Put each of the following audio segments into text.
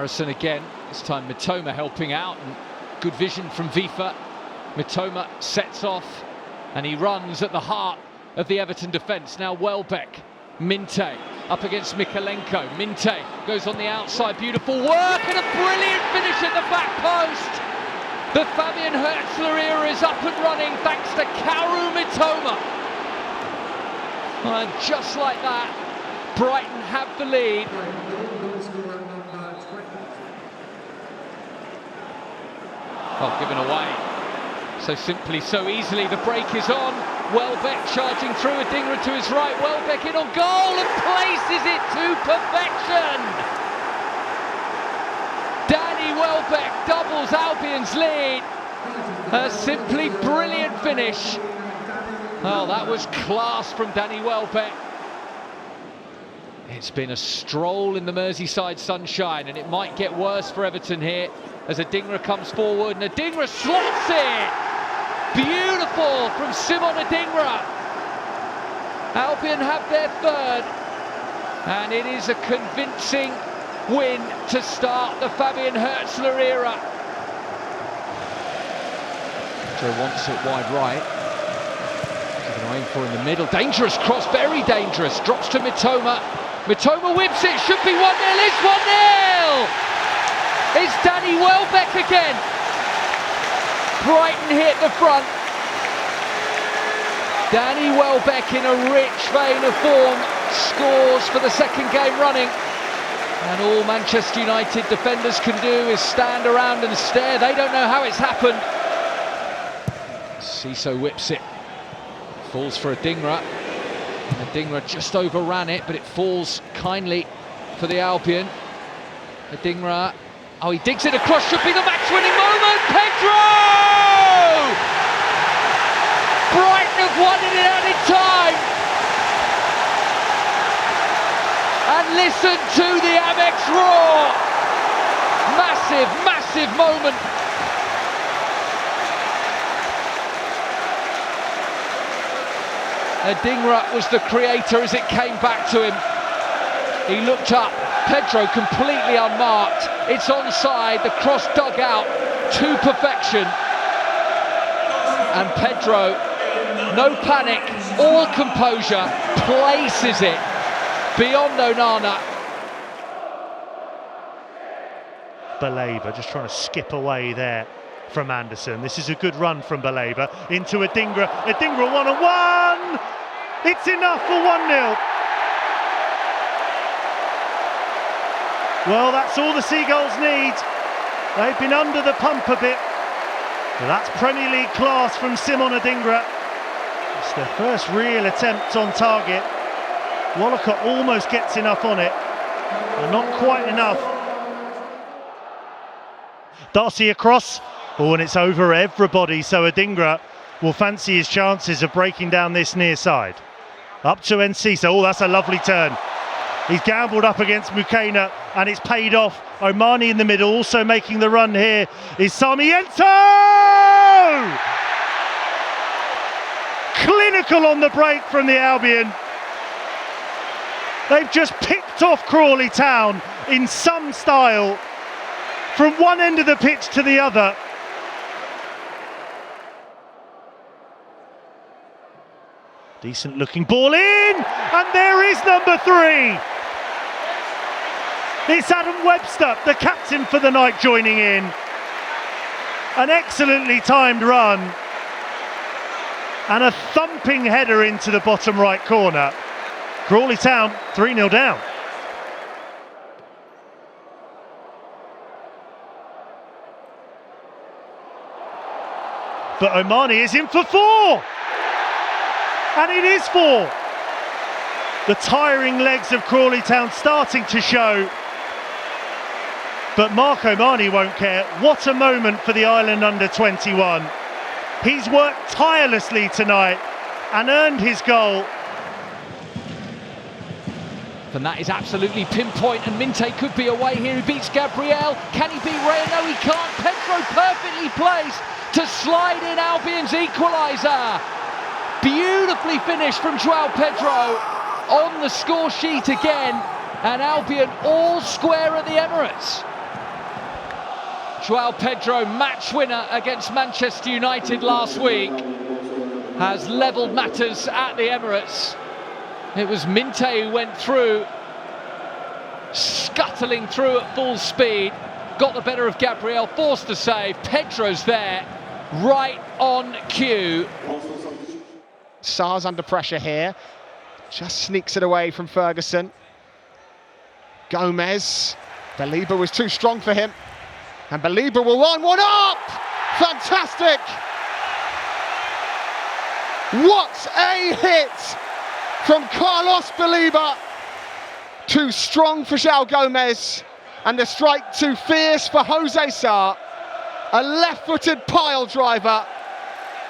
comparison again. This time Mitoma helping out, and good vision from Vifa. Mitoma sets off and he runs at the heart of the Everton defence. Now Welbeck, Minte up against Mikalenko. Minte goes on the outside, beautiful work and a brilliant finish at the back post. The Fabian Hurtzler era is up and running thanks to Kaoru Mitoma. And just like that, Brighton have the lead. Oh, given away. So simply, so easily, the break is on. Welbeck charging through, Adingra to his right. Welbeck in on goal and places it to perfection. Danny Welbeck doubles Albion's lead. A simply brilliant finish. Oh, that was class from Danny Welbeck. It's been a stroll in the Merseyside sunshine, and it might get worse for Everton here as Adingra comes forward, and Adingra slots it! Beautiful from Simon Adingra. Albion have their third, and it is a convincing win to start the Fabian Hurtzler era. Joe wants it wide right. Given away for in the middle. Dangerous cross, very dangerous. Drops to Mitoma. Mitoma whips it, should be 1-0, it's 1-0! It's Danny Welbeck again. Brighton hit the front. Danny Welbeck in a rich vein of form scores for the second game running. And all Manchester United defenders can do is stand around and stare. They don't know how it's happened. Siso whips it. Falls for Adingra. Adingra just overran it, but it falls kindly for the Albion. Adingra, oh, he digs it across, should be the match-winning moment. Pedro! Brighton have won it in added time. And listen to the Amex roar. Massive, massive moment. Adingra was the creator as it came back to him. He looked up, Pedro completely unmarked. It's onside, the cross dug out to perfection. And Pedro, no panic, all composure, places it beyond Onana. Baleba just trying to skip away there from Anderson. This is a good run from Baleba into Adingra. Adingra 1-on-1! It's enough for 1-0. Well, that's all the Seagulls need. They've been under the pump a bit. But that's Premier League class from Simon Adingra. It's their first real attempt on target. Walcott almost gets enough on it, but not quite enough. Darcy across. Oh, and it's over everybody, so Adingra will fancy his chances of breaking down this near side. Up to Enciso. Oh, that's a lovely turn. He's gambled up against Mukena, and it's paid off. Omani in the middle, also making the run here is Sarmiento! Clinical on the break from the Albion. They've just picked off Crawley Town in some style from one end of the pitch to the other. Decent looking ball in, and there is number 3. It's Adam Webster, the captain for the night, joining in. An excellently timed run and a thumping header into the bottom right corner. Crawley Town 3-0 down. But Omani is in for 4. And it is 4. The tiring legs of Crawley Town starting to show. But Mark Omani won't care. What a moment for the Ireland under-21. He's worked tirelessly tonight and earned his goal. And that is absolutely pinpoint, and Minte could be away here. He beats Gabriel. Can he beat Ray? No, he can't. Pedro perfectly placed to slide in Albion's equaliser. Beautifully finished from João Pedro on the score sheet again, and Albion all square at the Emirates. Joao Pedro, match winner against Manchester United last week, has levelled matters at the Emirates. It was Minte who went through, scuttling through at full speed, got the better of Gabriel, forced the save. Pedro's there, right on cue. Sarr's under pressure here, just sneaks it away from Ferguson. Gomez, Belieber was too strong for him, and Belieber will line one up! Fantastic! What a hit from Carlos Belieber! Too strong for João Gomez, and the strike too fierce for Jose Sarr. A left-footed pile driver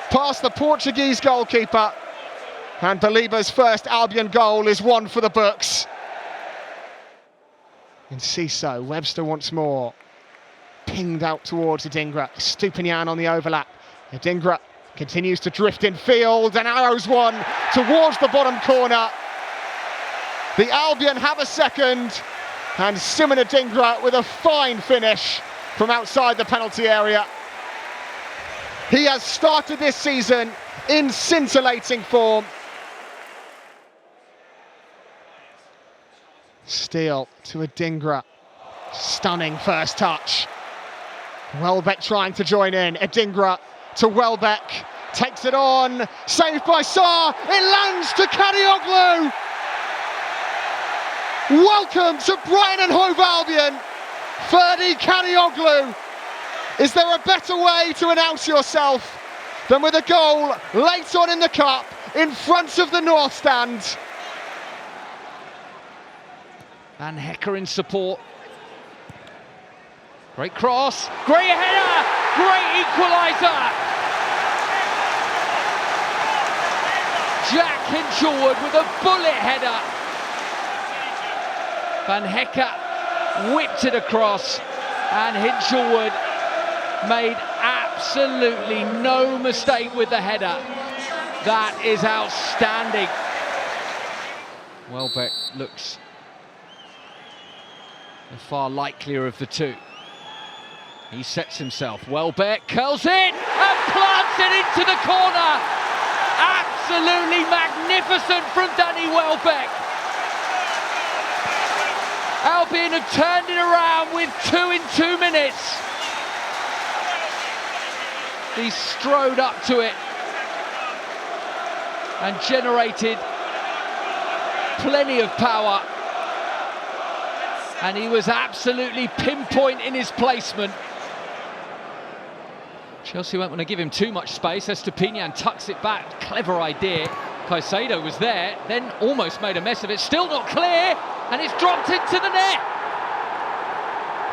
past the Portuguese goalkeeper, and Belieber's first Albion goal is one for the books. Enciso, Webster once more, pinged out towards Adingra. Stupinian on the overlap. Adingra continues to drift in field and arrows one towards the bottom corner. The Albion have a second, and Simon Adingra with a fine finish from outside the penalty area. He has started this season in scintillating form. Steele to Adingra. Stunning first touch. Welbeck trying to join in. Adingra to Welbeck. Takes it on. Saved by Sarr. It lands to Kadioglu. Welcome to Brighton Hove Albion, Ferdy Kadioglu. Is there a better way to announce yourself than with a goal late on in the cup in front of the North Stand? And Hecker in support. Great cross, great header, great equaliser. Jack Hinchelwood with a bullet header. Van Hecker whipped it across, and Hinchelwood made absolutely no mistake with the header. That is outstanding. Welbeck looks the far likelier of the two. He sets himself. Welbeck curls it and plants it into the corner. Absolutely magnificent from Danny Welbeck. Albion have turned it around with 2 in 2 minutes. He strode up to it and generated plenty of power. And he was absolutely pinpoint in his placement. Chelsea won't want to give him too much space. Estepinian tucks it back. Clever idea. Caicedo was there, then almost made a mess of it. Still not clear, and it's dropped into the net.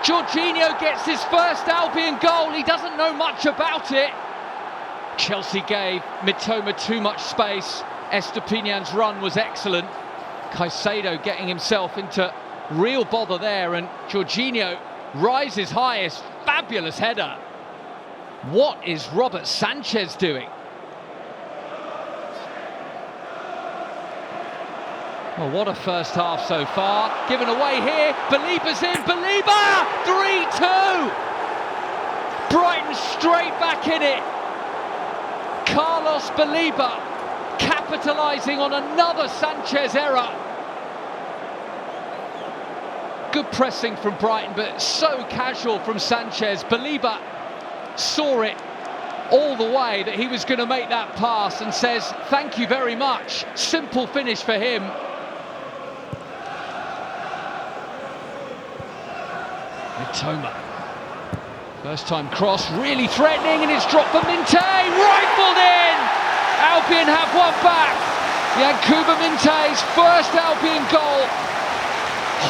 Jorginho gets his first Albion goal. He doesn't know much about it. Chelsea gave Mitoma too much space. Estepinian's run was excellent. Caicedo getting himself into real bother there, and Jorginho rises highest. Fabulous header. What is Robert Sanchez doing? Well, what a first half so far. Given away here. Belieber's in. Belieber! 3-2! Brighton straight back in it. Carlos Belieber capitalising on another Sanchez error. Good pressing from Brighton, but so casual from Sanchez. Belieber saw it all the way that he was going to make that pass and says, thank you very much. Simple finish for him. Mitoma. First time cross, really threatening, and it's dropped for Minte. Rifled in! Albion have one back. Yankuba Minte's first Albion goal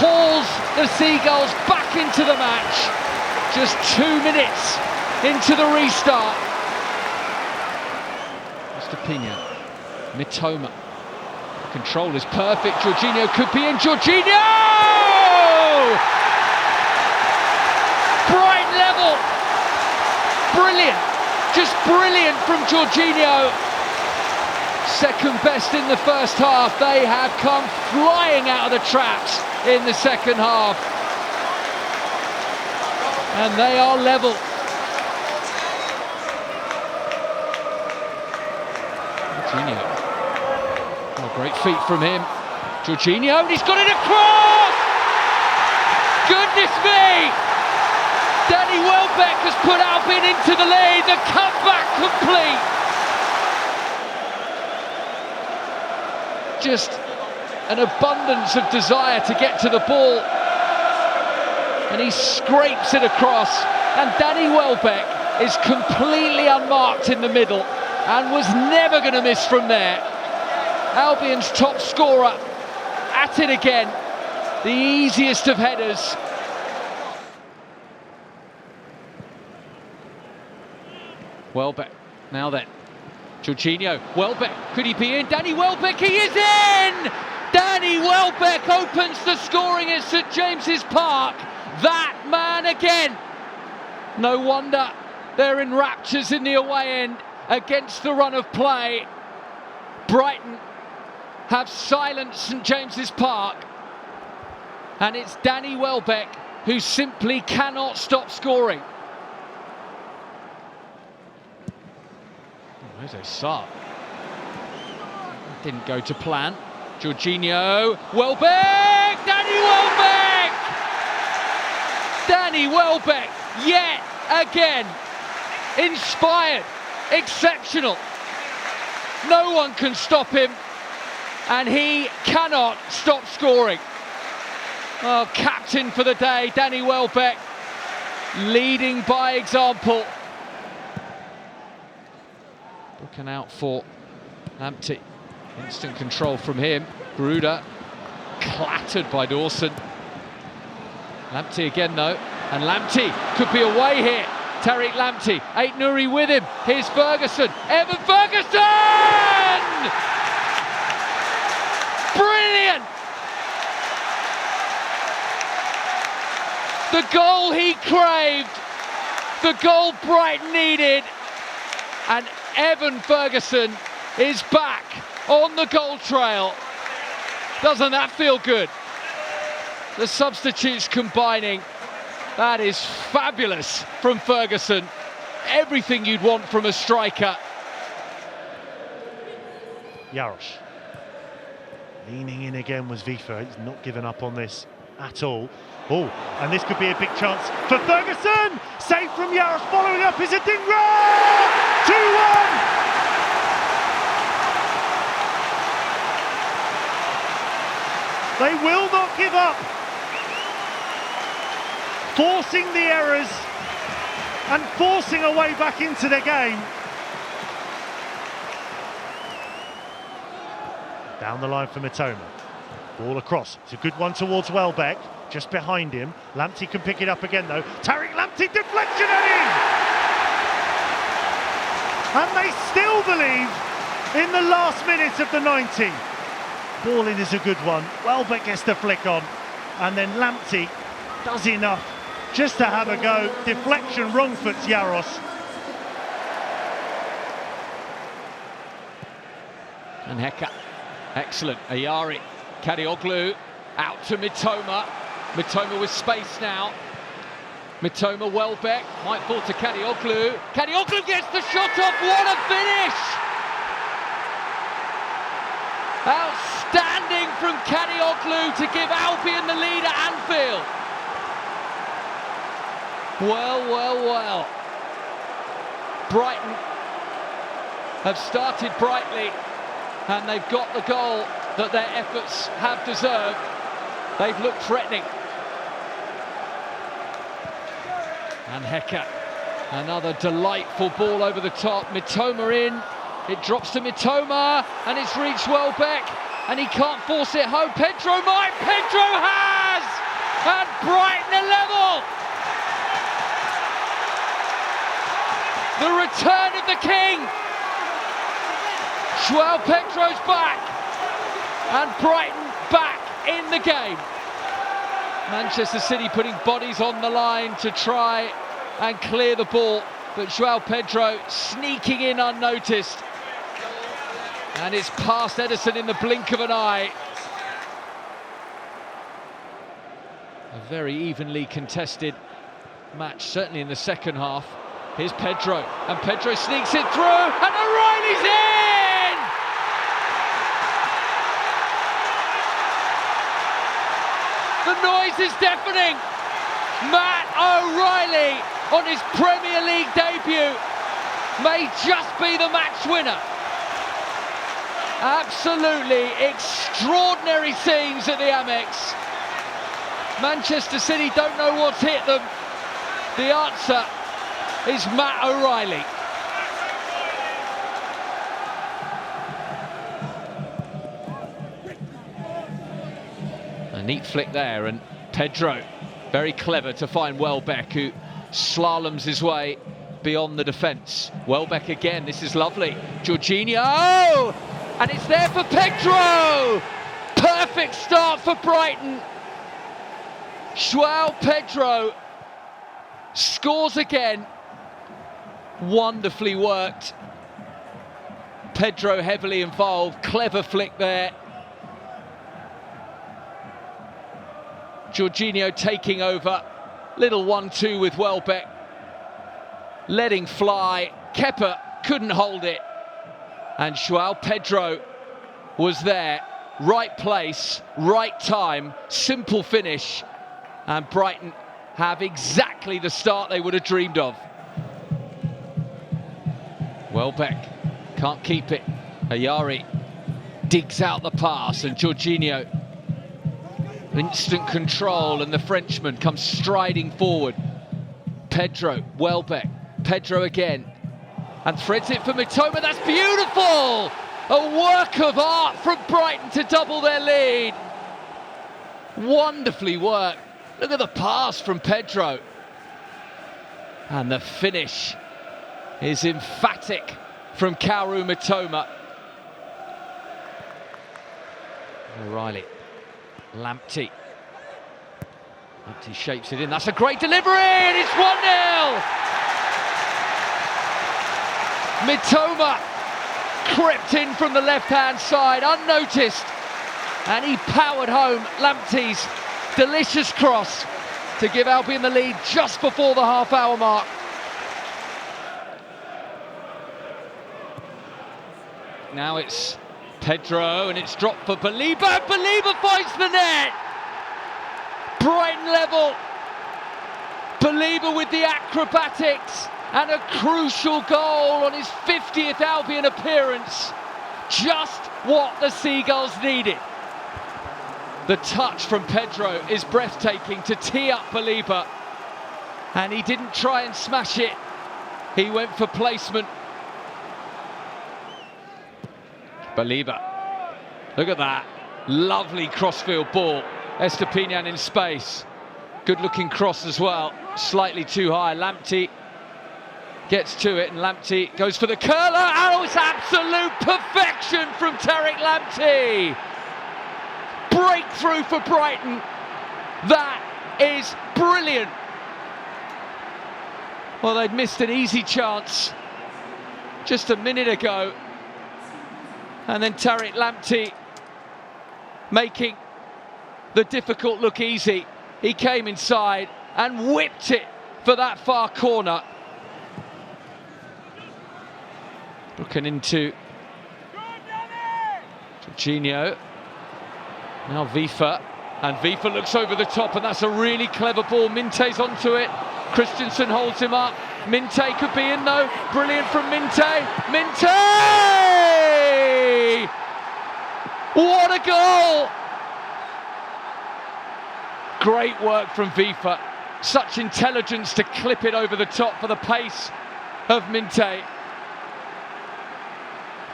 hauls the Seagulls back into the match. Just 2 minutes into the restart. Estepinian, Mitoma. The control is perfect. Jorginho could be in. Jorginho! Bright level. Brilliant. Just brilliant from Jorginho. Second best in the first half. They have come flying out of the traps in the second half. And they are level. Jorginho. Oh, great feet from him. Jorginho, and he's got it across! Goodness me! Danny Welbeck has put Albion into the lead. The comeback complete. Just an abundance of desire to get to the ball. And he scrapes it across. And Danny Welbeck is completely unmarked in the middle and was never going to miss from there. Albion's top scorer at it again. The easiest of headers. Welbeck, now then. Jorginho, Welbeck, could he be in? Danny Welbeck, he is in! Danny Welbeck opens the scoring at St James's Park. That man again. No wonder they're in raptures in the away end against the run of play. Brighton have silenced St James's Park. And it's Danny Welbeck who simply cannot stop scoring. There's a start. Didn't go to plan. Jorginho, Welbeck! Danny Welbeck! Danny Welbeck, yet again. Inspired, exceptional. No one can stop him, and he cannot stop scoring. Oh, captain for the day, Danny Welbeck, leading by example. Looking out for Lamptey. Instant control from him. Bruder clattered by Dawson. Lamptey again though. And Lamptey could be away here. Tariq Lamptey. Aït-Nouri with him. Here's Ferguson. Evan Ferguson! Brilliant! The goal he craved. The goal Brighton needed. And Evan Ferguson is back on the goal trail. Doesn't that feel good? The substitutes combining. That is fabulous from Ferguson. Everything you'd want from a striker. Jaros. Leaning in again was Vifa. He's not given up on this at all. Oh, and this could be a big chance for Ferguson! Save from Jaros, following up is Adingra! 2-1! They will not give up. Forcing the errors and forcing a way back into the game. Down the line for Mitoma. Ball across. It's a good one towards Welbeck. Just behind him. Lamptey can pick it up again though. Tariq Lamptey, deflection and in! And they still believe in the last minute of the 90. Ball in is a good one. Welbeck gets the flick on. And then Lamptey does enough just to have a go. Deflection, wrong foot, Jaros. And Heka, excellent. Ayari, Kadioglu, out to Mitoma. Mitoma with space now. Mitoma, Welbeck, might fall to Kadioglu. Kadioglu gets the shot off, what a finish! Outstanding from Kadioglu to give Albion the lead at Anfield. Well, well, well. Brighton have started brightly and they've got the goal that their efforts have deserved. They've looked threatening. And Heka, another delightful ball over the top. Mitoma in, it drops to Mitoma, and it's reached Welbeck, and he can't force it home. Pedro might, Pedro has! And Brighton are level! The return of the king! João Pedro's back, and Brighton back in the game. Manchester City putting bodies on the line to try and clear the ball, but João Pedro sneaking in unnoticed, and it's past Ederson in the blink of an eye. A very evenly contested match, certainly in the second half. Here's Pedro, and Pedro sneaks it through, and O'Reilly's in! The noise is deafening. Matt O'Reilly on his Premier League debut may just be the match winner. Absolutely extraordinary scenes at the Amex. Manchester City don't know what's hit them. The answer is Matt O'Reilly. A neat flick there, and Pedro very clever to find Welbeck, who slaloms his way beyond the defence. Welbeck again, this is lovely. Jorginho, and it's there for Pedro! Perfect start for Brighton. João Pedro scores again. Wonderfully worked. Pedro heavily involved, clever flick there. Jorginho taking over, little 1-2 with Welbeck, letting fly. Kepa couldn't hold it, and João Pedro was there. Right place, right time, simple finish, and Brighton have exactly the start they would have dreamed of. Welbeck can't keep it. Ayari digs out the pass, and Jorginho, instant control, and the Frenchman comes striding forward. Pedro, Welbeck, Pedro again, and threads it for Mitoma. That's beautiful! A work of art from Brighton to double their lead. Wonderfully worked. Look at the pass from Pedro. And the finish is emphatic from Kaoru Mitoma. O'Reilly. Lamptey. Lamptey shapes it in. That's a great delivery, and it's 1-0. Mitoma crept in from the left-hand side, unnoticed, and he powered home Lamptey's delicious cross to give Albion the lead just before the half-hour mark. Now it's Pedro, and it's dropped for Baliba. Baliba finds the net. Brighton level. Baliba with the acrobatics and a crucial goal on his 50th Albion appearance. Just what the Seagulls needed. The touch from Pedro is breathtaking to tee up Baliba, and he didn't try and smash it. He went for placement. Baliba, look at that, lovely crossfield ball. Estupiñán in space, good looking cross as well, slightly too high. Lamptey gets to it, and Lamptey goes for the curler. Oh, it's absolute perfection from Tariq Lamptey. Breakthrough for Brighton. That is brilliant. Well, they'd missed an easy chance just a minute ago, and then Tariq Lamptey making the difficult look easy. He came inside and whipped it for that far corner. Looking into Jorginho. Now Vifa, and Vifa looks over the top, and that's a really clever ball. Minte's onto it. Christensen holds him up. Minte could be in though. Brilliant from Minte. Minte! What a goal! Great work from Vifa. Such intelligence to clip it over the top for the pace of Minte.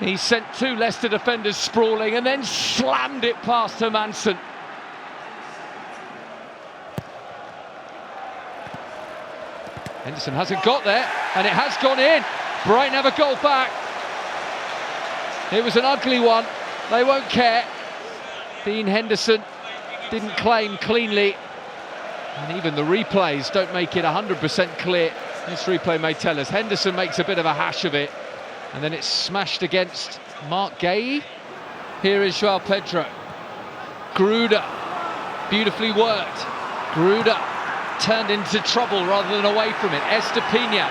He sent two Leicester defenders sprawling and then slammed it past Hermansen. Henderson hasn't got there, and it has gone in. Brighton have a goal back. It was an ugly one. They won't care. Dean Henderson didn't claim cleanly, and even the replays don't make it 100% clear. This replay may tell us. Henderson makes a bit of a hash of it, and then it's smashed against Mark Gay. Here is João Pedro. Gruda, beautifully worked. Gruda turned into trouble rather than away from it. Estepina,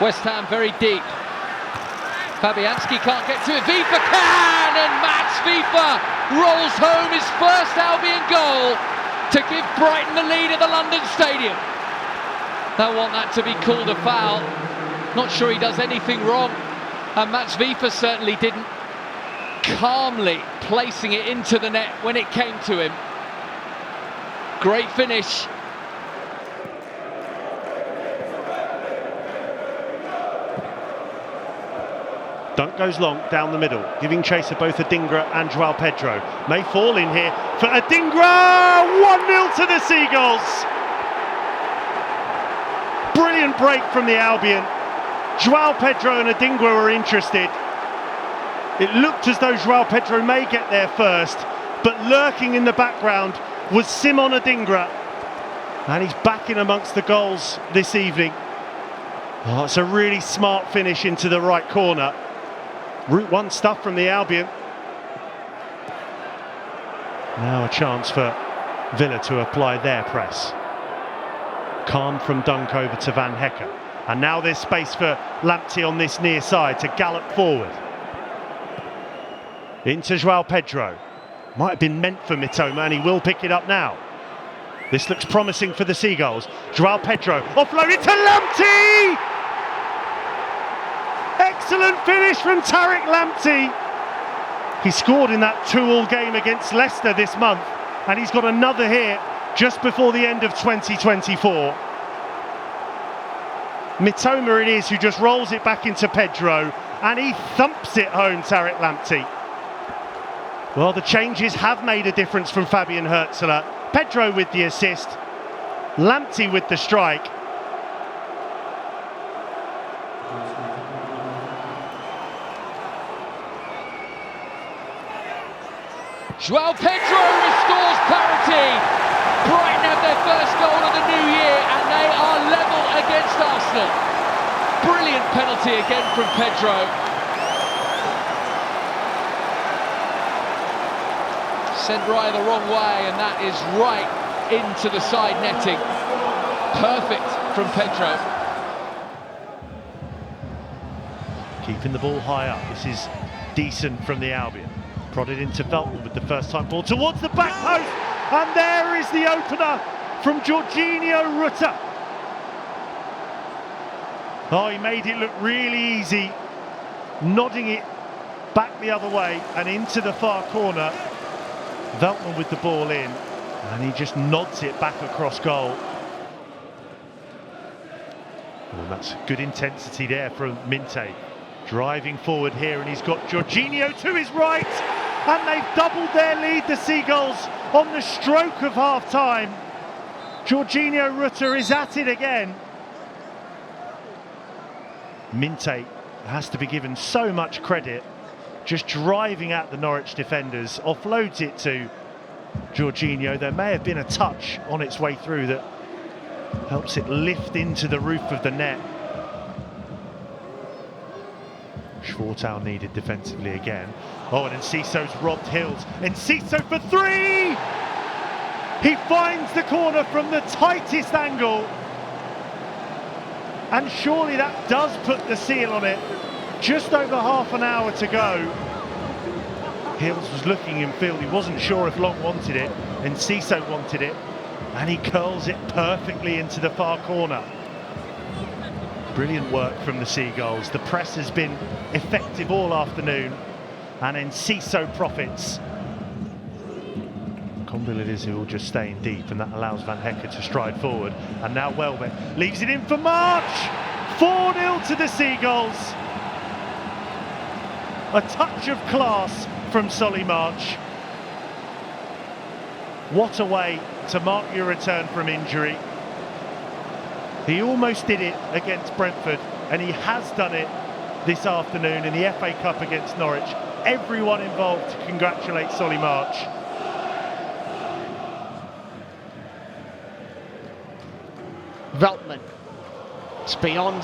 West Ham very deep. Fabianski can't get to it. Vifa can, and Mats Vifa rolls home his first Albion goal to give Brighton the lead at the London Stadium. They'll want that to be called a foul. Not sure he does anything wrong, and Mats Vifa certainly didn't. Calmly placing it into the net when it came to him. Great finish. Dunk goes long down the middle, giving chase of both Adingra and Joao Pedro. May fall in here for Adingra! 1-0 to the Seagulls. Brilliant break from the Albion. Joao Pedro and Adingra were interested. It looked as though Joao Pedro may get there first, but lurking in the background was Simon Adingra. And he's back in amongst the goals this evening. Oh, it's a really smart finish into the right corner. Route 1 stuff from the Albion. Now a chance for Villa to apply their press. Calm from Dunk over to Van Hecker. And now there's space for Lamptey on this near side to gallop forward. Into Joao Pedro. Might have been meant for Mitoma, and he will pick it up now. This looks promising for the Seagulls. Joao Pedro offloaded to Lamptey! Excellent finish from Tariq Lamptey. He scored in that 2-2 game against Leicester this month, and he's got another here just before the end of 2024. Mitoma it is who just rolls it back into Pedro, and he thumps it home, Tariq Lamptey. Well, the changes have made a difference from Fabian Hürzeler. Pedro with the assist, Lamptey with the strike. Joao Pedro restores parity. Brighton have their first goal of the new year, and they are level against Arsenal. Brilliant penalty again from Pedro. Sent right the wrong way, and that is right into the side netting. Perfect from Pedro. Keeping the ball high up. This is decent from the Albion. Prodded into Veltman with the first time ball towards the back post, and there is the opener from Jorginho Rutter. Oh, he made it look really easy, nodding it back the other way and into the far corner. Veltman with the ball in, and he just nods it back across goal. Well, that's good intensity there from Minte. Driving forward here, and he's got Jorginho to his right, and they've doubled their lead, the Seagulls, on the stroke of half-time. Jorginho Rutter is at it again. Minte has to be given so much credit, just driving at the Norwich defenders, offloads it to Jorginho. There may have been a touch on its way through that helps it lift into the roof of the net. Schwartau needed defensively again. Oh, and Enciso's robbed Hills. Enciso for 3! He finds the corner from the tightest angle. And surely that does put the seal on it. Just over half an hour to go. Hills was looking in field. He wasn't sure if Long wanted it. Enciso wanted it. And he curls it perfectly into the far corner. Brilliant work from the Seagulls. The press has been effective all afternoon, and Enciso profits. Combil it is who will just stay in deep, and that allows Van Hecker to stride forward. And now Welbeck leaves it in for March. 4-0 to the Seagulls. A touch of class from Solly March. What a way to mark your return from injury. He almost did it against Brentford, and he has done it this afternoon in the FA Cup against Norwich. Everyone involved to congratulate Solly March. Veltman. It's beyond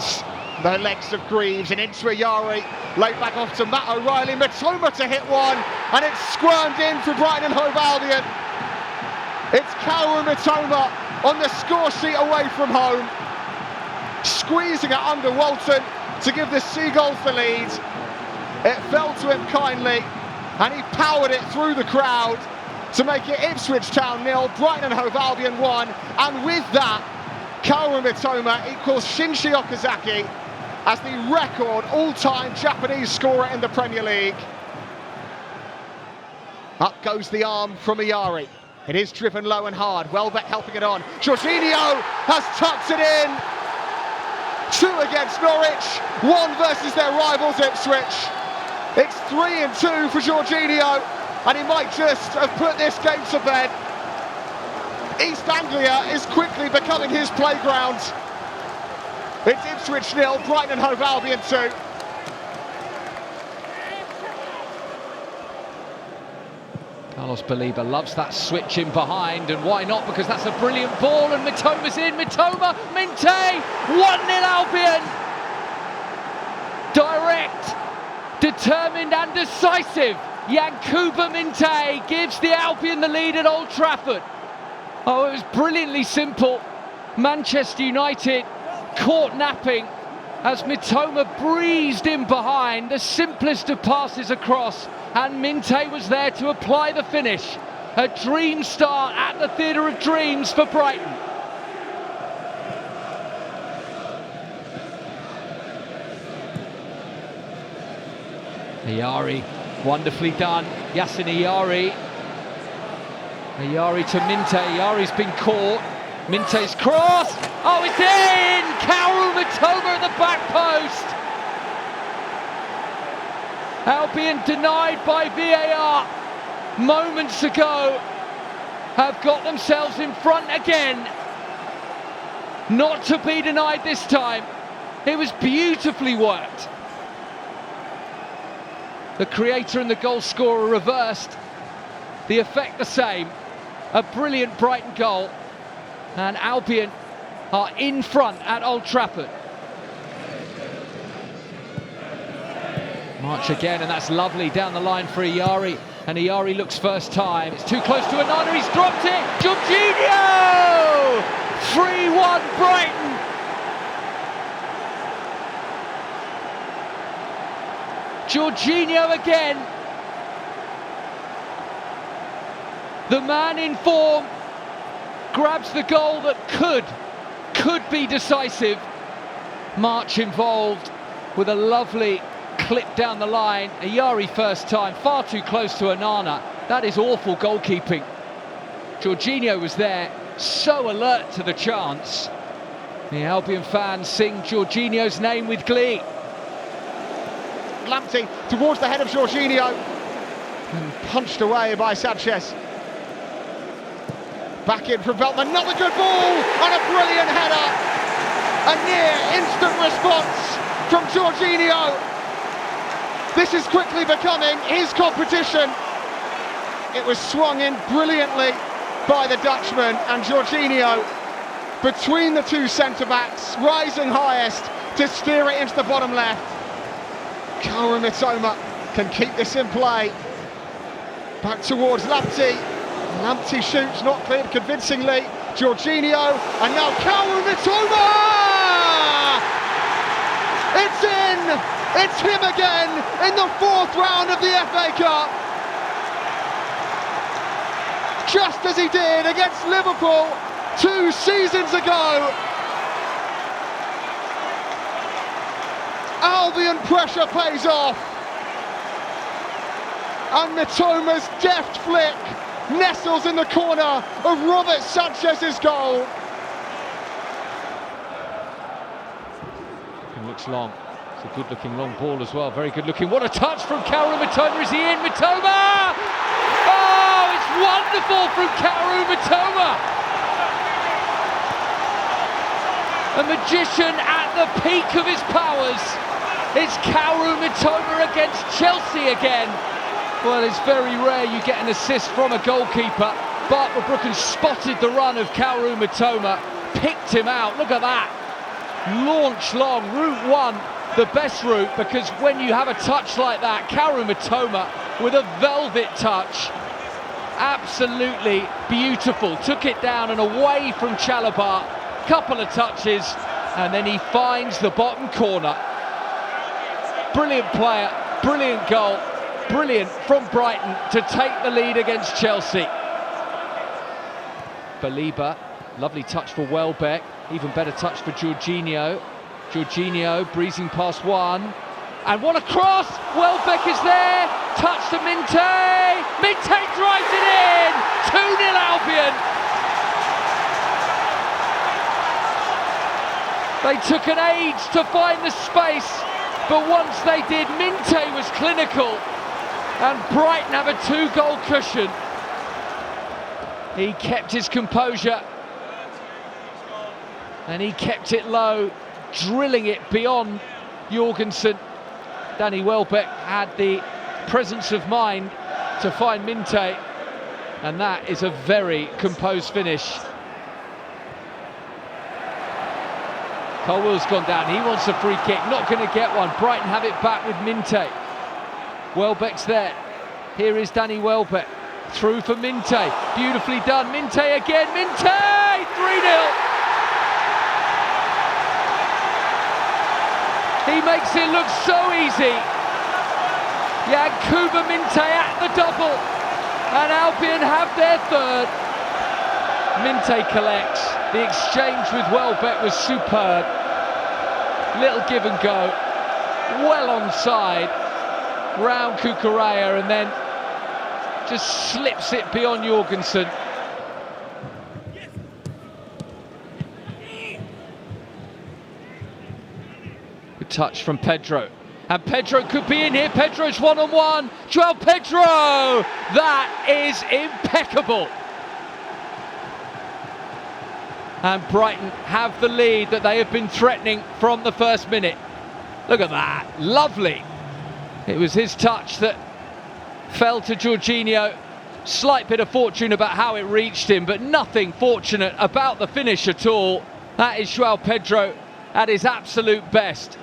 the legs of Greaves and into Ayari. Laid back off to Matt O'Reilly. Mitoma to hit one, and it's squirmed in for Brighton Hove Albion. It's Kaoru Mitoma on the score sheet away from home, squeezing it under Walton to give the Seagulls the lead. It fell to him kindly, and he powered it through the crowd to make it Ipswich Town 0, Brighton Hove Albion 1, and with that, Kaoru Mitoma equals Shinji Okazaki as the record all-time Japanese scorer in the Premier League. Up goes the arm from Iyari. It is driven low and hard. Welbeck helping it on. Jorginho has tucked it in. 2 against Norwich, 1 versus their rivals Ipswich. It's 3-2 for Jorginho, and he might just have put this game to bed. East Anglia is quickly becoming his playground. It's Ipswich 0, Brighton Hove Albion 2. Carlos Baliba loves that switch in behind, and why not? Because that's a brilliant ball, and Mitoma's in. Mitoma, Minte, 1-0 Albion. Direct, determined and decisive. Yankuba Minte gives the Albion the lead at Old Trafford. Oh, it was brilliantly simple. Manchester United caught napping as Mitoma breezed in behind, the simplest of passes across, and Minte was there to apply the finish. A dream start at the Theatre of Dreams for Brighton. Iyari, wonderfully done. Yasin Iyari. Iyari to Minte. Iyari's been caught. Minte's cross. Oh, it's in! Kaoru Mitoma at the back post. Albion denied by VAR moments ago have got themselves in front again. Not to be denied this time. It was beautifully worked. The creator and the goal scorer reversed. The effect the same. A brilliant Brighton goal. And Albion are in front at Old Trafford. March again, and that's lovely down the line for Iyari. And Iyari looks first time. It's too close to Onana, he's dropped it. Jorginho! 3-1 Brighton. Jorginho again. The man in form grabs the goal that could be decisive. March involved with a lovely clip down the line. Iyari first time, far too close to Onana. That is awful goalkeeping. Jorginho was there, so alert to the chance. The Albion fans sing Jorginho's name with glee. Lamptey towards the head of Jorginho and punched away by Sanchez. Back in from Veltman, another good ball and a brilliant header. A near instant response from Jorginho. This is quickly becoming his competition. It was swung in brilliantly by the Dutchman, and Jorginho between the two centre-backs, rising highest to steer it into the bottom left. Kaoru Mitoma can keep this in play. Back towards Lamptey. Lamptey shoots, not cleared convincingly. Jorginho, and now Kaoru Mitoma! It's in! It's him again in the 4th round of the FA Cup. Just as he did against Liverpool 2 seasons ago. Albion pressure pays off. And Mitoma's deft flick nestles in the corner of Robert Sanchez's goal. It looks long. It's a good-looking long ball as well. Very good-looking. What a touch from Kaoru Mitoma. Is he in? Mitoma! Oh, it's wonderful from Kaoru Mitoma. A magician at the peak of his powers. It's Kaoru Mitoma against Chelsea again. Well, it's very rare you get an assist from a goalkeeper, but Brooklyn spotted the run of Kaoru Mitoma, picked him out. Look at that. Launch long, route 1, the best route, because when you have a touch like that, Kaoru Mitoma with a velvet touch, absolutely beautiful. Took it down and away from Chalobah, couple of touches, and then he finds the bottom corner. Brilliant player, brilliant goal, brilliant from Brighton to take the lead against Chelsea. Baliba, lovely touch for Welbeck, even better touch for Jorginho. Jorginho breezing past one, and what a cross! Welbeck is there, touch to Minte, Minte drives it in, 2-0 Albion. They took an age to find the space, but once they did, Minte was clinical, and Brighton have a 2-goal cushion. He kept his composure, and he kept it low, drilling it beyond Jorgensen. Danny Welbeck had the presence of mind to find Minte, and that is a very composed finish. Colwell's gone down, he wants a free kick, not going to get one. Brighton have it back with Minte. Welbeck's there, here is Danny Welbeck, through for Minte, beautifully done, Minte again, Minte, 3-0! He makes it look so easy. Yankuba Minte at the double, and Albion have their third. Minte collects. The exchange with Welbeck was superb. Little give and go, well onside, round Cucurella, and then just slips it beyond Jorgensen. Good touch from Pedro, and Pedro could be in here. Pedro's one-on-one. João Pedro, that is impeccable. And Brighton have the lead that they have been threatening from the first minute. Look at that, lovely. It was his touch that fell to Jorginho. Slight bit of fortune about how it reached him, but nothing fortunate about the finish at all. That is João Pedro at his absolute best.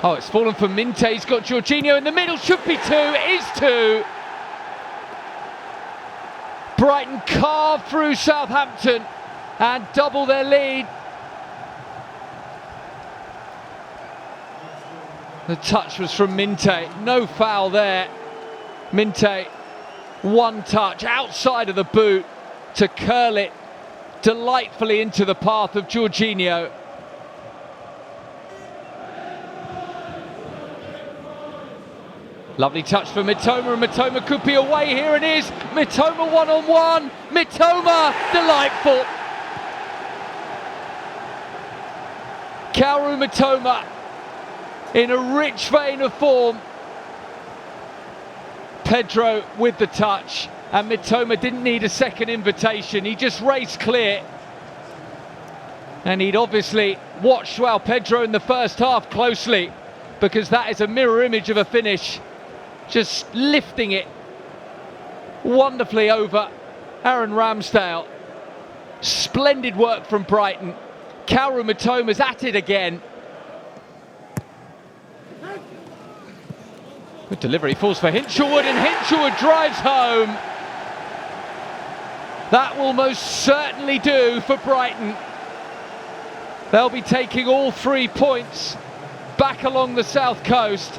Oh, it's fallen for Minte. He's got Jorginho in the middle. Should be two. It is two. Brighton carve through Southampton and double their lead. The touch was from Minte. No foul there. Minte, one touch outside of the boot to curl it delightfully into the path of Jorginho. Lovely touch for Mitoma, and Mitoma could be away. Here it is. Mitoma one-on-one. Mitoma, delightful. Kaoru Mitoma in a rich vein of form. Pedro with the touch, and Mitoma didn't need a second invitation. He just raced clear. And he'd obviously watched João Pedro in the first half closely, because that is a mirror image of a finish. Just lifting it wonderfully over Aaron Ramsdale. Splendid work from Brighton. Kaoru Mitoma's at it again. Good delivery, falls for Hinshelwood, and Hinshelwood drives home. That will most certainly do for Brighton. They'll be taking all 3 points back along the south coast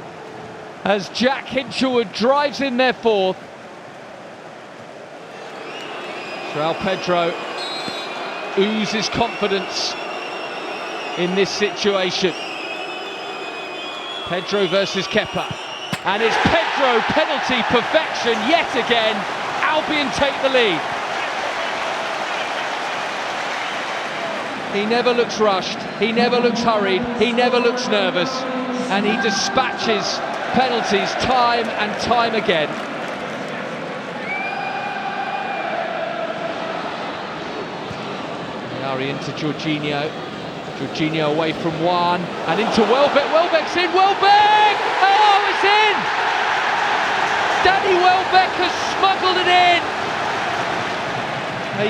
as Jack Hinshelwood drives in their fourth. João Pedro oozes confidence in this situation. Pedro versus Kepa, and it's Pedro, penalty perfection yet again. Albion take the lead. He never looks rushed, he never looks hurried, he never looks nervous, and he dispatches penalties time and time again. Yari into Jorginho. Jorginho away from one and into Welbeck. Welbeck's in. Welbeck! Oh, it's in! Danny Welbeck has smuggled it in.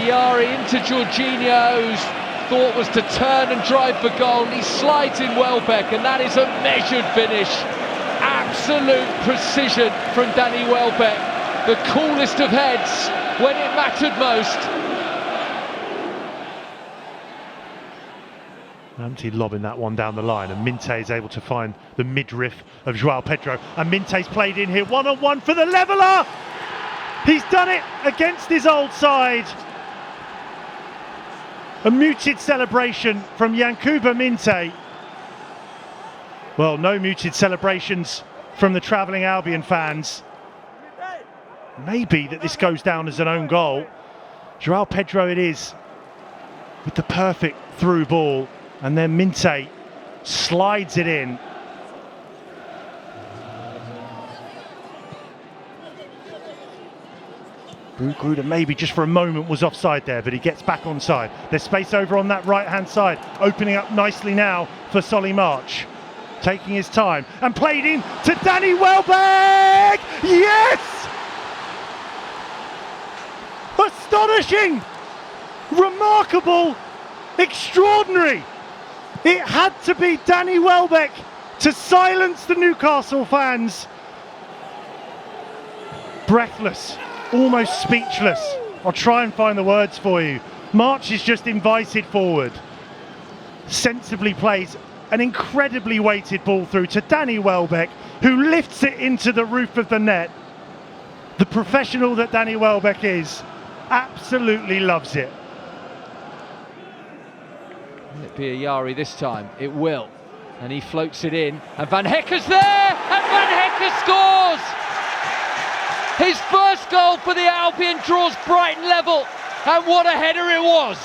Yari into Jorginho, who's thought was to turn and drive for goal. He slides in Welbeck, and that is a measured finish. Absolute precision from Danny Welbeck. The coolest of heads when it mattered most. Empty lobbing that one down the line, and Minte is able to find the midriff of João Pedro, and Minte's played in here one-on-one for the leveller. He's done it against his old side. A muted celebration from Yankuba Minte. Well, no muted celebrations from the travelling Albion fans. Maybe that this goes down as an own goal. João Pedro it is, with the perfect through ball. And then Minte slides it in. Gruda maybe just for a moment was offside there, but he gets back onside. There's space over on that right-hand side, opening up nicely now for Solly March. Taking his time and played in to Danny Welbeck! Yes! Astonishing! Remarkable! Extraordinary! It had to be Danny Welbeck to silence the Newcastle fans. Breathless, almost speechless. I'll try and find the words for you. March is just invited forward. Sensibly plays an incredibly weighted ball through to Danny Welbeck, who lifts it into the roof of the net. The professional that Danny Welbeck is absolutely loves it. Will it be a Yari this time? It will. And he floats it in. And Van Hecke's there! And Van Hecke scores! His first goal for the Albion draws Brighton level. And what a header it was!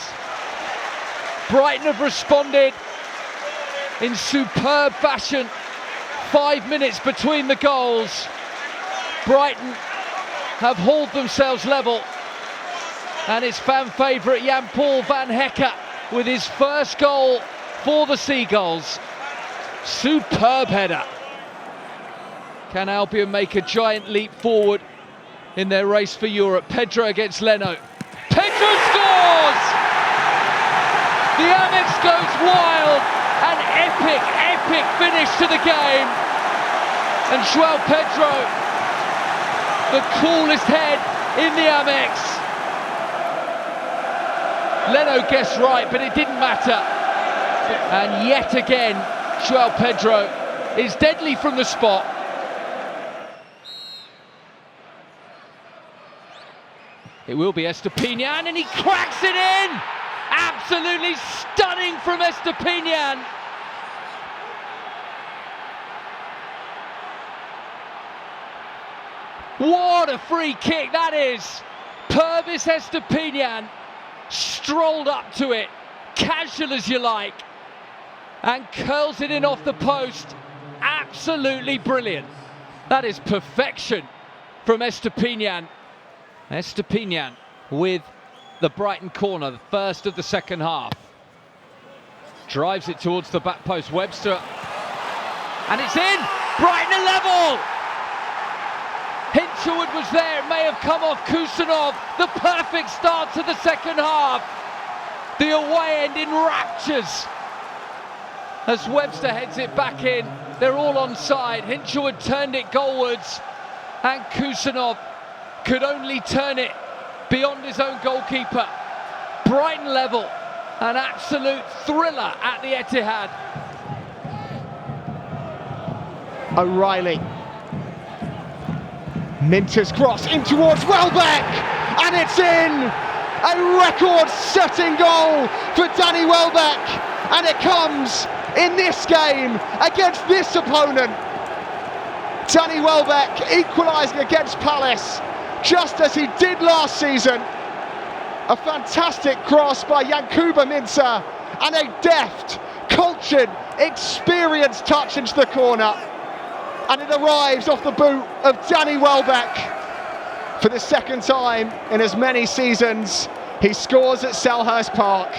Brighton have responded in superb fashion. 5 minutes between the goals. Brighton have hauled themselves level. And it's fan favourite Jan-Paul Van Hecke with his first goal for the Seagulls. Superb header. Can Albion make a giant leap forward in their race for Europe? Pedro against Leno. Pedro scores! The Amex goes wild. An epic finish to the game. And João Pedro, the coolest head in the Amex. Leno guessed right, but it didn't matter. And yet again, João Pedro is deadly from the spot. It will be Estupiñán, and he cracks it in! Absolutely stunning from Estupiñán. What a free kick that is! Purvis Estupiñán strolled up to it, casual as you like, and curls it in off the post. Absolutely brilliant. That is perfection from Estupiñán. Estupiñán with the Brighton corner, the first of the second half. Drives it towards the back post, Webster, and it's in! Brighton are level! Hinshelwood was there, it may have come off Kusanov. The perfect start to the second half. The away end in raptures as Webster heads it back in. They're all onside. Hinshelwood turned it goalwards, and Kusanov could only turn it beyond his own goalkeeper. Brighton level, an absolute thriller at the Etihad. O'Reilly. Minter's cross in towards Welbeck, and it's in! A record-setting goal for Danny Welbeck, and it comes in this game against this opponent. Danny Welbeck equalising against Palace, just as he did last season. A fantastic cross by Yankuba Minteh, and a deft, cultured, experienced touch into the corner. And it arrives off the boot of Danny Welbeck. For the second time in as many seasons, he scores at Selhurst Park.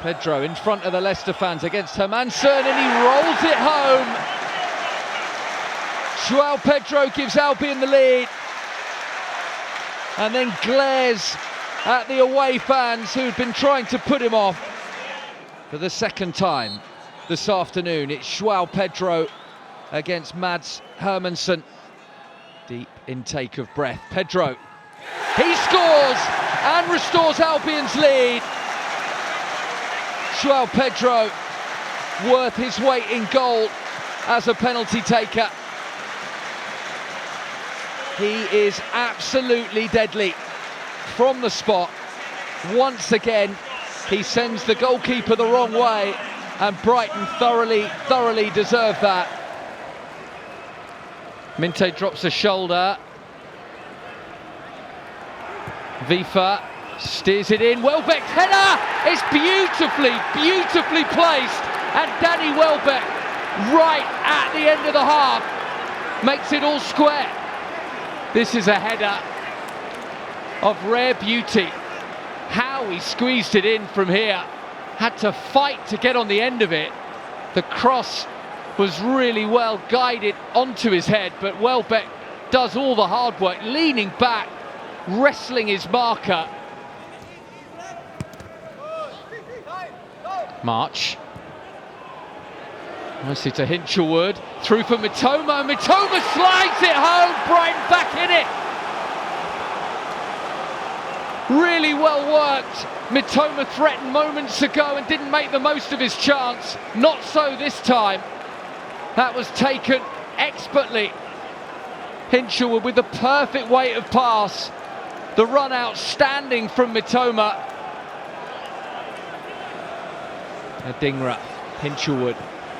Pedro in front of the Leicester fans against Hermansen, and he rolls it home. João Pedro gives Albion the lead. and then glares at the away fans who'd been trying to put him off for the second time this afternoon. It's João Pedro against Mads Hermansson. Deep intake of breath. Pedro, he scores and restores Albion's lead. João Pedro, worth his weight in gold as a penalty taker. He is absolutely deadly from the spot. Once again, he sends the goalkeeper the wrong way, and Brighton thoroughly deserve that. Minte drops a shoulder. Vifa steers it in. Welbeck's header is beautifully placed, and Danny Welbeck, right at the end of the half, makes it all square. This is a header of rare beauty. How he squeezed it in from here. Had to fight to get on the end of it. The cross was really well guided onto his head, but Welbeck does all the hard work, leaning back, wrestling his marker. March. Nicely to Hinchelwood, through for Mitoma. Mitoma slides it home, Brighton back in it. Really well worked. Mitoma threatened moments ago and didn't make the most of his chance. Not so this time. That was taken expertly. Hinchelwood with the perfect weight of pass. The run outstanding from Mitoma. Adingra, Hinchelwood.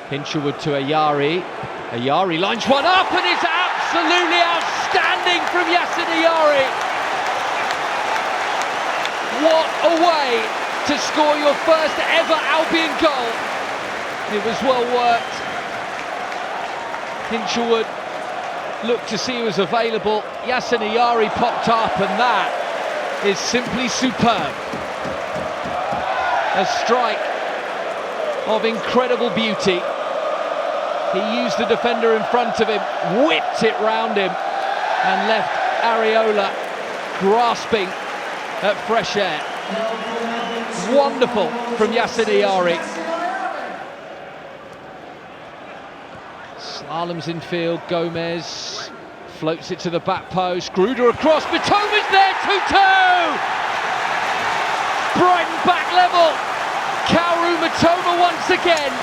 Hinchelwood to Ayari. Ayari lines one up and it's absolutely outstanding from Yassin Ayari. What a way to score your first ever Albion goal. It was well worked. Hinchelwood looked to see who was available. Yassin Ayari popped up, and that is simply superb. A strike of incredible beauty. He used the defender in front of him, whipped it round him, and left Areola grasping at fresh air. Wonderful from Yassin Ayari. Slaloms in field, Gomez floats it to the back post, Gruder across, Mitoma's there, 2-2! Brighton back level, Kaoru Mitoma once again.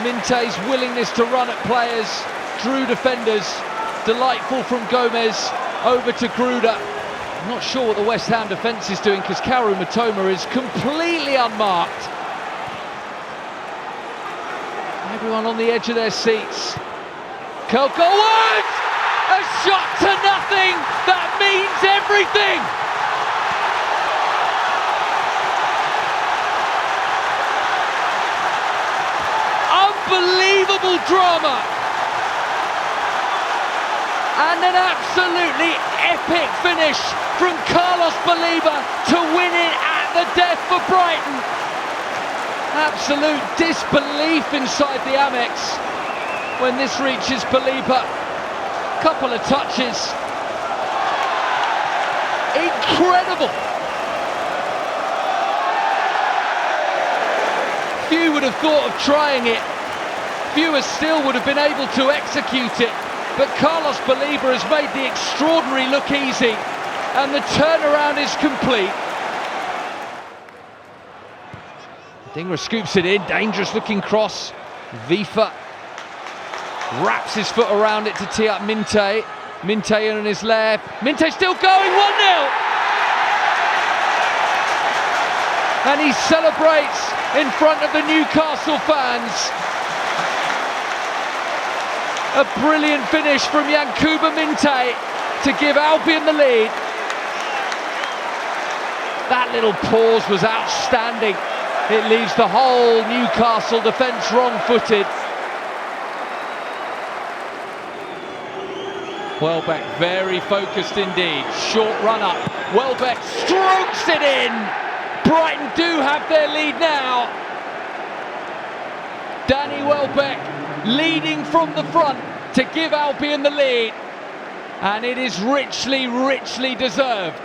Minte's willingness to run at players, drew defenders, delightful from Gomez, over to Gruder. I'm not sure what the West Ham defence is doing because Kaoru Mitoma is completely unmarked. Everyone on the edge of their seats. Kelkowood! A shot to nothing! That means everything! Unbelievable drama! And an absolutely epic finish from Carlos Baliba to win it at the death for Brighton. Absolute disbelief inside the Amex when this reaches Baliba. Couple of touches. Incredible. Few would have thought of trying it. Fewer still would have been able to execute it. But Carlos Baliba has made the extraordinary look easy, and the turnaround is complete. Dingra scoops it in, dangerous looking cross. Vifa wraps his foot around it to tee up Minte. Minte on his left. Minte still going, 1-0! And he celebrates in front of the Newcastle fans. A brilliant finish from Yankuba Minte to give Albion the lead. That little pause was outstanding. It leaves the whole Newcastle defence wrong-footed. Welbeck very focused indeed. Short run up. Welbeck strokes it in. Brighton do have their lead now. Danny Welbeck leading from the front to give Albion the lead. and it is richly, richly deserved.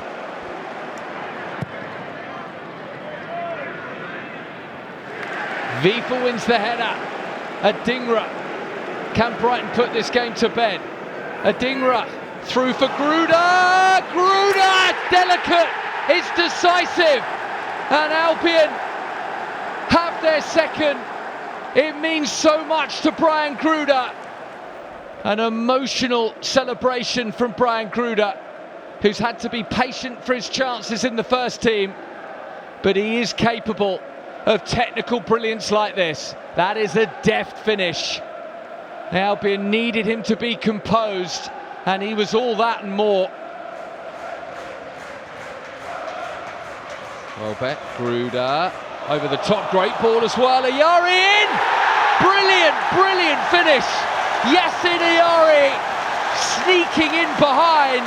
Vifa wins the header. Adingra. Can Brighton put this game to bed? Adingra through for Gruda. Gruda, delicate. It's decisive. And Albion have their second. It means so much to Brian Gruda. An emotional celebration from Brian Gruda, who's had to be patient for his chances in the first team, but he is capable of technical brilliance like this. That is a deft finish. Albion needed him to be composed, and he was all that and more. Welbeck, Gruda, over the top, great ball as well. Ayari in! Brilliant, brilliant finish. Yassin Ayari sneaking in behind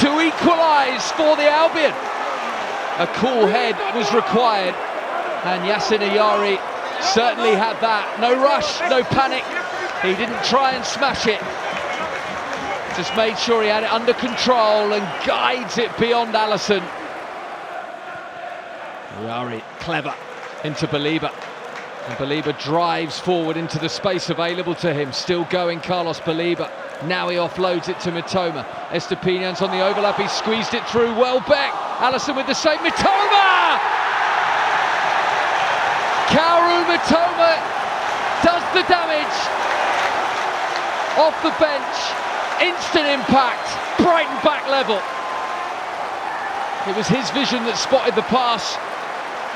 to equalise for the Albion. A cool head was required, and Yassin Ayari certainly had that. No rush, no panic. He didn't try and smash it. Just made sure he had it under control and guides it beyond Alisson. Ayari, clever, into Baliba. And Baliba drives forward into the space available to him. Still going, Carlos Baliba. Now he offloads it to Mitoma. Estepinian's on the overlap, he squeezed it through. Welbeck, Alisson with the save. Mitoma! Kaoru Mitoma does the damage. Off the bench, instant impact, Brighton back level. It was his vision that spotted the pass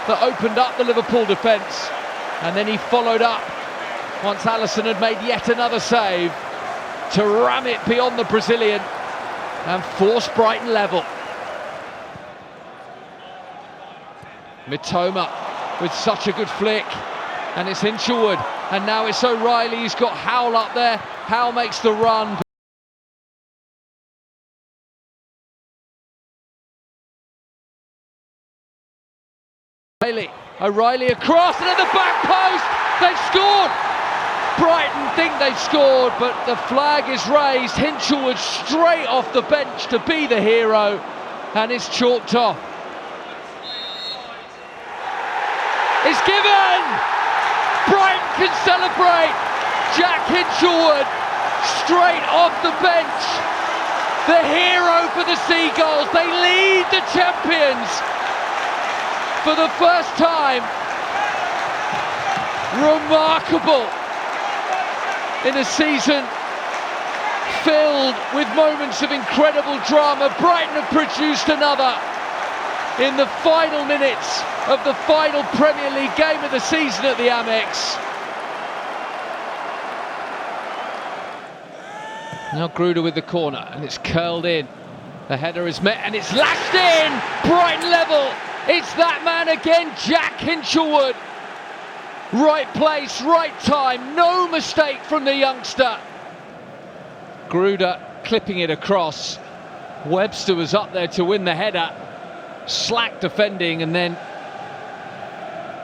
that opened up the Liverpool defence, and then he followed up once Alisson had made yet another save to ram it beyond the Brazilian and force Brighton level. Mitoma with such a good flick, and it's Hinshelwood, and now it's O'Reilly. He's got Howell up there. Howell makes the run. O'Reilly across, and at the back post, they've scored. Brighton think they've scored, but the flag is raised. Hinshelwood straight off the bench to be the hero, and it's chalked off. It's given! Brighton can celebrate. Jack Hinshelwood, straight off the bench. The hero for the Seagulls. They lead the champions for the first time. Remarkable in a season filled with moments of incredible drama. Brighton have produced another in the final minutes of the final Premier League game of the season at the Amex. Now Gruda with the corner, and it's curled in. The header is met, and it's lashed in. Brighton level. It's that man again, Jack Hinshelwood. Right place, right time, no mistake from the youngster. Gruda clipping it across. Webster was up there to win the header. Slack defending, and then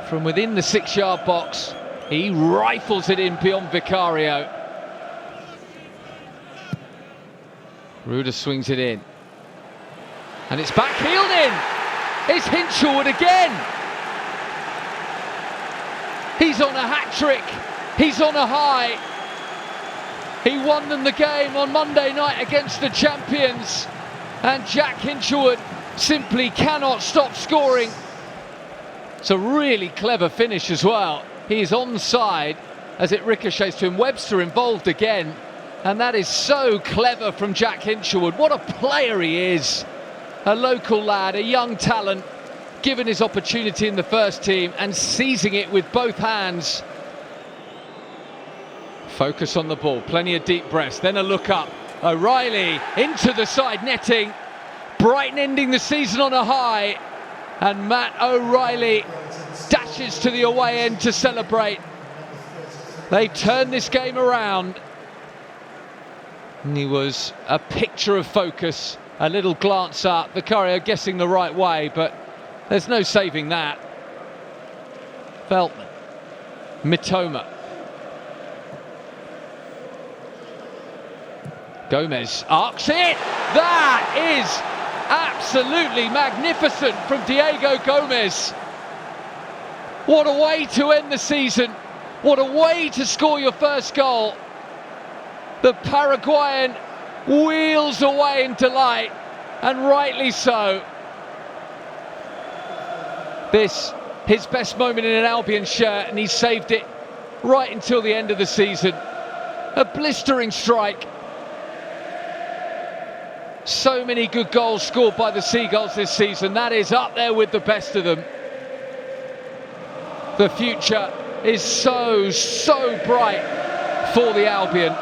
from within the 6-yard box, he rifles it in beyond Vicario. Gruda swings it in, and it's back-heeled in. It's Hinshelwood again. He's on a hat-trick. He's on a high. He won them the game on Monday night against the champions, and Jack Hinshelwood simply cannot stop scoring. It's a really clever finish as well. He is onside as it ricochets to him. Webster involved again, and that is so clever from Jack Hinshelwood. What a player he is. A local lad, a young talent, given his opportunity in the first team and seizing it with both hands. Focus on the ball, plenty of deep breaths, then a look up. O'Reilly into the side netting. Brighton ending the season on a high, and Matt O'Reilly dashes to the away end to celebrate. They turned this game around, and he was a picture of focus. A little glance up, Vicario guessing the right way, but there's no saving that. Veltman, Mitoma, Gomez arcs it. That is absolutely magnificent from Diego Gomez. What a way to end the season. What a way to score your first goal. The Paraguayan wheels away in delight, and rightly so. This, his best moment in an Albion shirt, and he saved it right until the end of the season. A blistering strike. So many good goals scored by the Seagulls this season. That is up there with the best of them. The future is so bright for the Albion.